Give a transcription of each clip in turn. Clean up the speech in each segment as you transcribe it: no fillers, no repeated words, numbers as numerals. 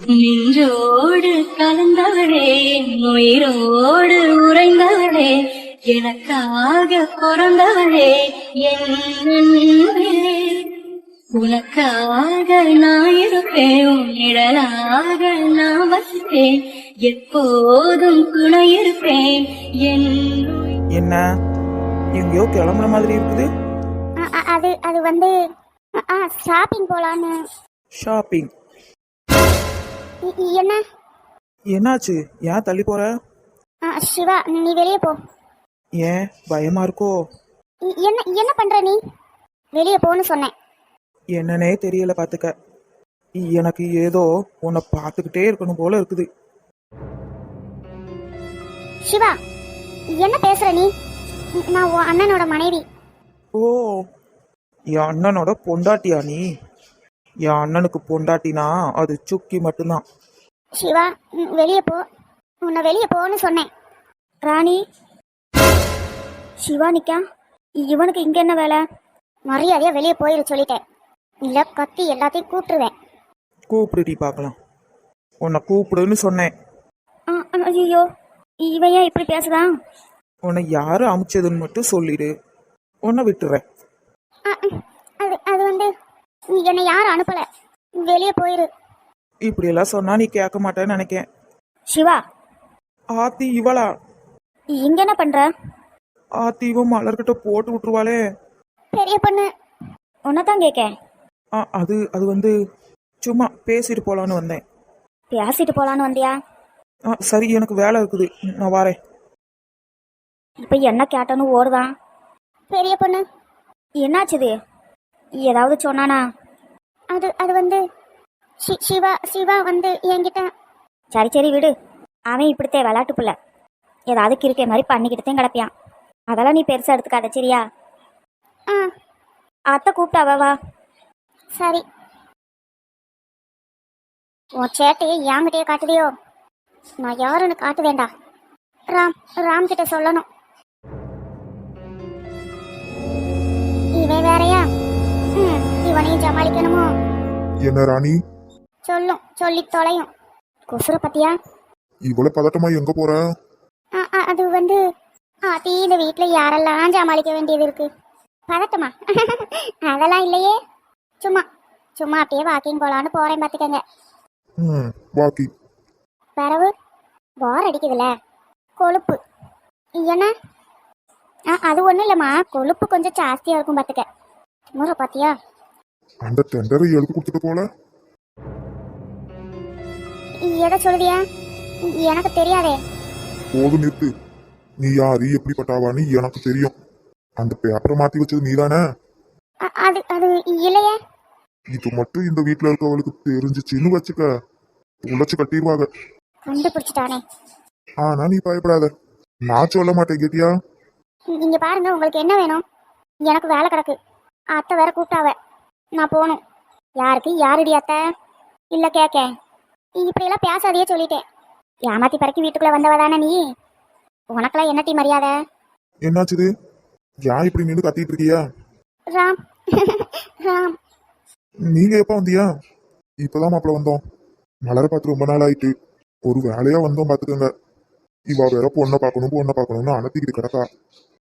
நின்றோடு கலந்தவளே, உயிரோடு உறைந்தவளே, எனக்காக பிறந்தவளே, என் அன்பே. உனக்காக நான் இருப்பேன், உன் நிழலாக நான் வசிப்பேன், எப்போதும் துணை இருப்பேன் என். என்ன எங்கேயோ கிளம்புற மாதிரி இருக்குது. அது அது வந்து ஷாப்பிங் போலான்னு. ஷாப்பிங்? என்ன என்னாச்சு? ஏன் தள்ளி போற? சிவா, நீ வெளியே போ. ஏன் பயமா இருக்கோ? என்ன என்ன பண்ற நீ? வெளியே போன்னு சொன்னேன். என்னன்னே தெரியல பாத்துக்க. எனக்கு ஏதோ உன்னை பார்த்துக்கிட்டே இருக்கணும் போல இருக்குது. சிவா, என்ன பேசுற நீ? நான் உன் அண்ணனோட மனைவி. ஓ, என் அண்ணனோட பொண்டாட்டியா நீ? என் அண்ணனுக்கு பொண்டாட்டினா அது சுக்கி மட்டும்தான். சிவா, வெளியே போ. உன்னை வெளியே போன்னு சொன்னேன். ராணி, சிவா நிக்கா, இவனுக்கு இங்க என்ன வேலை? மரியாதையா வெளியே போயிரு சொல்லிட்டேன். இல்ல கத்தி எல்லாத்தையும் கூப்பிட்டுருவேன். கூப்பிடுடி பார்க்கலாம். உன்னை கூப்பிடுன்னு சொன்னேன். ஐயோ, இவன் ஏன் இப்படி பேசுதான்? உன்னை யாரு அமுச்சதுன்னு மட்டும் சொல்லிடு, உன்னை விட்டுறேன். அது அது வந்து என்னை யாரும் அனுப்பல. வெளியே போயிரு. இப்படி எல்லாம் சொன்னா நீ கேட்க மாட்டேன்னு நினைக்கேன். சிவா, ஆத்தி இவளா? இங்க என்ன பண்ற? ஆத்தி இவன் மலர்கிட்ட போட்டு விட்டுருவாளே. பெரிய பொண்ணு, உன்னதான் கேட்க. அது அது வந்து சும்மா பேசிட்டு போலான்னு வந்தேன். பேசிட்டு போலான்னு வந்தியா? சரி, எனக்கு வேலை இருக்குது, நான் வரேன். இப்ப என்ன கேட்டனு ஓடுதான். பெரிய பொண்ணு, என்னாச்சுது? ஏதாவது சொன்னானா? அது அது வந்து சிவா சிவா வந்து என்கிட்ட. சரி சரி விடு, அவன் இப்படித்தே விளையாட்டு பிள்ளை, ஏதாவது கிறுக்கே மாதிரி பண்ணிக்கிட்டுதான் கிடப்பியான். அதெல்லாம் நீ பெருசா எடுத்துக்காத, சரியா? அத்தை கூப்பிட்டாவா? வா. சரி. உன் சேட்டையை என்கிட்டயே காட்டுதியோ? நான் யாருன்னு காட்டு வேண்டா. ராம் கிட்ட சொல்லணும். இவன் வேறையா? இவனையும் சமாளிக்கணுமோ? என்ன ராணி? சொல்லி தொலையும். கொசுர பத்தியா? இவ்வளவு பதட்டமா எங்க போற? அது வந்து ஆத்தி, இந்த வீட்டுல யாரெல்லாம் சமாளிக்க வேண்டியது இருக்கு. பதட்டமா? அதெல்லாம் இல்லையே. சும்மா சும்மா அப்படியே வாக்கிங் போலான்னு போறேன் பாத்துக்கங்க. வாக்கிங்? வரவு போர் அடிக்குதுல, கொழுப்பு. என்ன? அது ஒண்ணும் இல்லம்மா, கொழுப்பு கொஞ்சம் ஜாஸ்தியா இருக்கும் பாத்துக்க. முறை பாத்தியா? அந்த டெண்டரை எழுதி கொடுத்துட்டு போல. எதை சொல்லுதியா? எனக்கு தெரியாதே. போது நிறுத்து. நீ யாரு, எப்படிப்பட்டாவான்னு எனக்கு தெரியும். அந்த பேப்பரை மாத்தி வச்சது நீதானே? அது அது இல்லையே. இது மட்டும் இந்த வீட்டுல இருக்கவளுக்கு தெரிஞ்சிச்சின்னு வச்சுக்க, உழைச்சு கட்டிடுவாங்க. கண்டுபிடிச்சிட்டானே. ஆனா நீ பயப்படாத, நான் சொல்ல மாட்டேன், கேட்டியா? நீங்க பாருங்க, உங்களுக்கு என்ன வேணும்? எனக்கு வேலை கிடக்கு. அத்தை வேற கூப்பிட்டாவ, நான் போகணும். யாருக்கு? யாருடி அத்தை? இல்ல கேக்க. இப்படி எல்லாம் பேசாதையே சொல்லிட்டேன். ஏமாத்தி பறக்கி வீட்டுக்குள்ள வந்தவ தானே நீ. உனக்கெல்லாம் என்ன டீ மரியாதை? என்னாச்சுது? ஏன் இப்படி நின்று கத்திட்டு இருக்கியா? ராம் ராம், நீங்க எப்ப வந்தியா? இப்பதான் மாப்பிள்ள வந்தோம். மலரை பார்த்து ரொம்ப நாள் ஆயிட்டு, ஒரு வேலையா வந்தோம் பாத்துக்கோங்க. இவ வேற பொண்ணை பார்க்கணும்னு அனுப்பிக்கிட்டு கிடக்கா.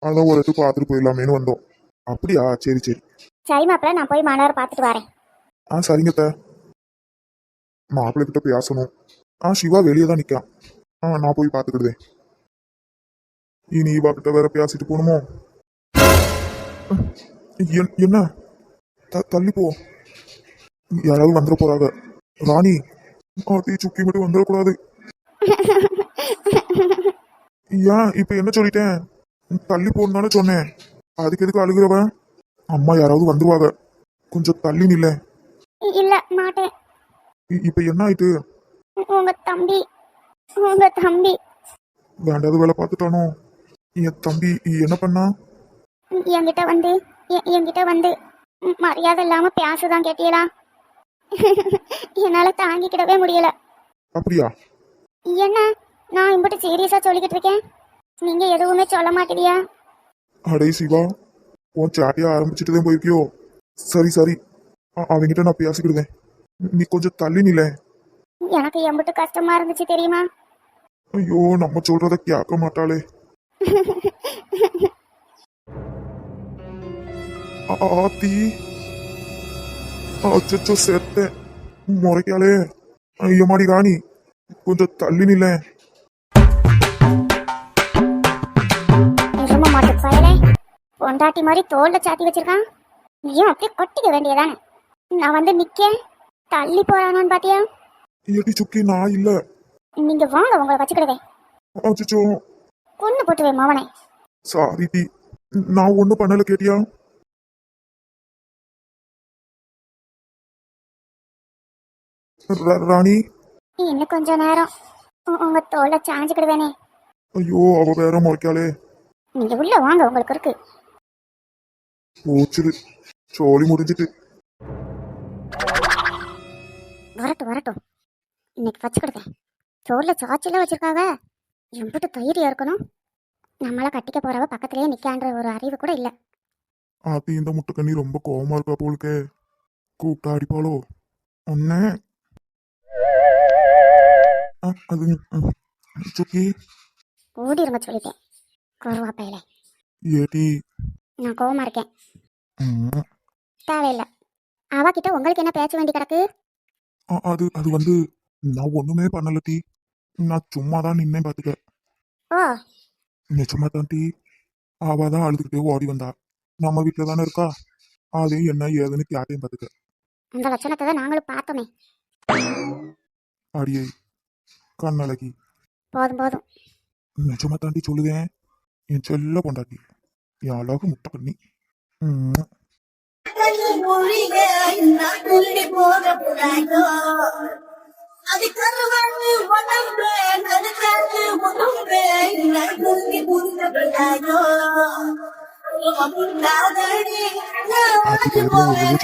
அதான் ஒரு இடத்து பார்த்துட்டு போயிடலாமேன்னு வந்தோம். அப்படியா? சரி சரி. சரி மாப்பிள்ள, நான் போய் மலரை பார்த்துட்டு வரேன். சரிங்க. மாப்பிள்ளை கிட்ட பேசணும். சிவா வெளியே தான் நிக்கான். நான் போய் பார்த்துக்கிடுதேன். இனி இவா கிட்ட வேற பேசிட்டு போகணுமோ? என்ன? தள்ளி போ, யாராவது வந்துட போறாங்க. ராணி, ஆத்தி சுக்கி மட்டும் வந்துடக்கூடாது. ஏன் இப்ப என்ன சொல்லிட்டேன்? தள்ளி போன்னு சொன்னேன். அதுக்கு எதுக்கு அழுகுறவன்? அம்மா யாராவது வந்துருவாங்க, கொஞ்சம் தள்ளி நில்ல. இல்ல மாட்டேன். இப்ப என்ன ஆயிட்டு? உங்க தம்பி வேண்டாத வேலை பார்த்துட்டானோ? என் தம்பி என்ன பண்ணா? என்கிட்ட வந்து மரியாதை இல்லாம பேசுதான் கேட்டீங்களா? என்னால தாங்கிக்கிடவே முடியல. அப்படியா? என்ன, நான் இம்பட்டு சீரியஸா சொல்லிக்கிட்டு இருக்கேன், நீங்க எதுவுமே சொல்ல மாட்டீங்க. அடே சிவா, உன் சாட்டியா ஆரம்பிச்சுட்டுதான் போயிருக்கியோ? சரி அவங்கிட்ட நான் பேசிக்கிடுவேன். நீ கொஞ்சம் தள்ளி நில. எனக்கு எம்பிட்டு கஷ்டமா இருந்துச்சு தெரியுமா? ஐயோ நம்ம சொல்றத கேட்க மாட்டாளே. ஆத்தி, அச்சோ செத்தேன். முறைக்காளே. ஐயமாடி ராணி, கொஞ்சம் தள்ளி நில்ல. நிஜமா மாட்டு பயலே, பொண்டாட்டி மாதிரி தோல்ல சாத்தி வச்சிருக்கான். நீயும் அப்படியே கொட்டிக்க வேண்டியதானே. நான் வந்து நிக்க தள்ளி போறானான்னு பாத்தியா? ஏடி சுக்கி, நான் இல்ல. நீங்க வாங்க, உங்களை வச்சுக்கிடுவே. அச்சோ கொன்னு போட்டுவே மாவனே. சாரி டி, நான் ஒண்ணும் பண்ணல கேட்டியா? ராணி, இன்னும் கொஞ்ச நேரம் உங்க தோல்ல சாஞ்சுக்கிடுவேனே. ஐயோ அவ வேற முறைக்காளே. நீங்க உள்ள வாங்க, உங்களுக்கு இருக்கு. போச்சுது, சோழி முடிஞ்சிட்டு. வரட்டும் வரட்டும், இன்னைக்கு வச்சுக்கிடுவேன். தோல்ல சாச்சில வச்சிருக்காங்க. எம்பிட்டு தைரியம் இருக்கணும். நம்மள கட்டிக்க போறவ பக்கத்திலேயே நிக்கான்ற ஒரு அறிவு கூட இல்ல. ஆத்தி, இந்த முட்டைக்கண்ணி ரொம்ப கோவமா இருக்கா போலுக்கே. கூப்பிட்டா அடிப்பாளோ ஒன்ன. அது சுக்கி, ஓடிருங்க சொல்லிட்டேன். குறவா பையல, ஏடி. நான் கோவமா இருக்கேன். தேவையில்லை. அவகிட்ட உங்களுக்கு என்ன பேச வேண்டி கிடக்கு? அது அது வந்து நான் ஒண்ணுமே பண்ணல டி. நான் சும்மா தான் நின்னேன் பாத்துக்க. ஓ, நிச்சயமா தான் டி. அவ தான் அழுதுகிட்டே ஓடி வந்தா. நம்ம வீட்டுல தானே இருக்கா. அது என்ன ஏதுன்னு கேட்டேன் பாத்துக்க. அந்த லட்சணத்தை தான் நாங்களும் பார்த்தோமே. அடியே கண்ணழகி, போதும் போதும். நிஜமா தாண்டி சொல்லுவேன். என் செல்ல பொண்டாட்டி, என் அழகு முட்டை பண்ணி.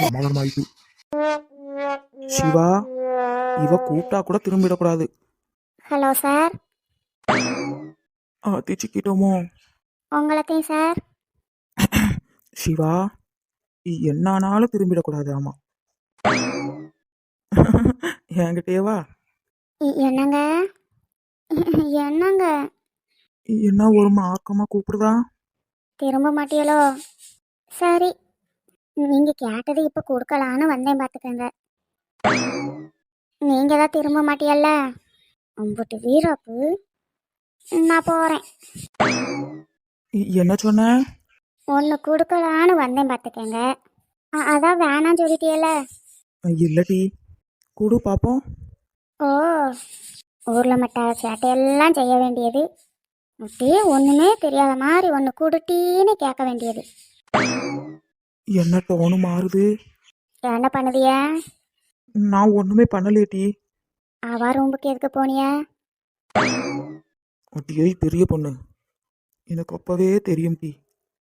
சமாதானம் ஆயிட்டு. சிவா, இவ கூப்பிட்டா கூட திரும்பிடக்கூடாது. Hello sir. திச்சிக்கிட்டோமோ? உங்களைத்தையும் சார். சிவா, என்னானாலும் திரும்பிடக்கூடாது. ஆமா, என்கிட்டயே வா. என்னங்க என்னங்க? என்ன ஒரு மார்க்கமா கூப்பிடுதா? திரும்ப மாட்டியலோ? சரி, நீங்க கேட்டது இப்ப கொடுக்கலான்னு வந்தேன் பாத்துக்கங்க. நீங்க தான் திரும்ப மாட்டியல்ல, அம்புட்டு வீராப்பு. நான் போறேன். என்ன சொன்ன? ஒன்னு கொடுக்கலான்னு வந்தேன் பாத்துக்கங்க. அதான் வேணாம் சொல்லிட்டியல்ல. இல்லடி, குடு பாப்போம். ஓ, ஊர்ல மட்ட சேட்டையெல்லாம் செய்ய வேண்டியது, அப்படியே ஒண்ணுமே தெரியாத மாதிரி ஒன்னு குடுட்டின்னு கேட்க வேண்டியது. என்ன டோனு மாறுது? என்ன பண்ணுதிய? நான் ஒண்ணுமே பண்ணலையேடி. அவ ரூமுக்கு எதுக்கு போனிய? அட்டியே பெரிய பொண்ணு, எனக்கு அப்பவே தெரியும் டி.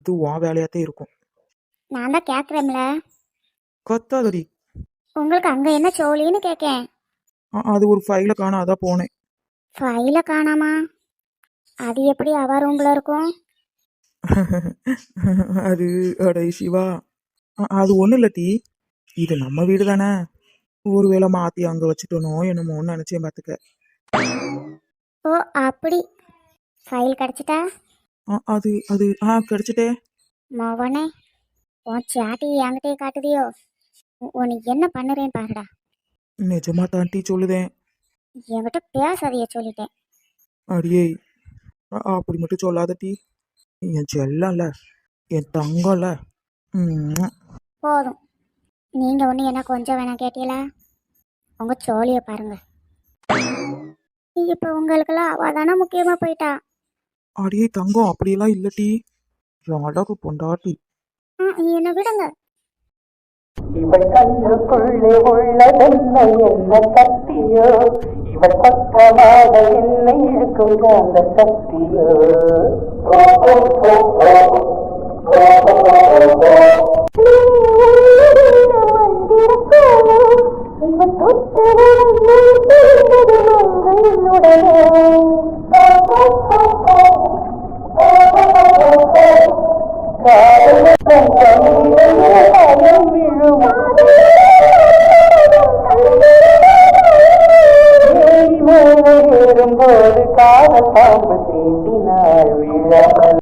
இது உன் வேலையாத்தே இருக்கும். நான் தான் கேட்குறேன்ல. கத்தாதடி. உங்களுக்கு அங்க என்ன சோழின்னு கேட்கேன். அது ஒரு ஃபைல காணாதான் போனேன். ஃபைல காணாமா? அது எப்படி அவ ரூம்ல இருக்கும்? அது அடே சிவா, அது ஒன்றும் இல்லை டி. இது நம்ம வீடு தானே. ஒருவேளை மாற்றி அங்கே வச்சுட்டோனோ என்னமோன்னு நினச்சேன் பார்த்துக்க. ஓ அப்படி. ஃபைல் கிடச்சிட்டா? அது அது கிடச்சிட்டே. மவனே, உன் சாட்டி என்கிட்டயே காட்டுதியோ? உனக்கு என்ன பண்ணுறேன்னு பாருடா. நிஜமா தாண்டி சொல்லுதேன். என்கிட்ட பேசாதைய சொல்லிட்டேன். அடியே, அப்படி மட்டும் சொல்லாத டி. என் செல்லம்ல, என் தங்கம்ல. போதும், நீங்கள் ஒன்று என்ன கொஞ்சம் வேணாம் கேட்டீங்களா? உங்கள் சோழியை பாருங்க. இப்போ உங்களுக்கெல்லாம் அவள் தானே முக்கியமாக போயிட்டா. அடியே தங்கம், அப்படியெல்லாம் இல்லை டி. என் அழகு பொண்டாட்டி. என்னை விடுங்க. இவள் கண்ணுக்குள்ளே உள்ளதென்ன என்ன சக்தியோ, இவள் பக்கமாக என்னை இழுக்கும் அந்த சக்தியோ. ஒரு கால பாம்பு தீண்டினாள் விழாமல்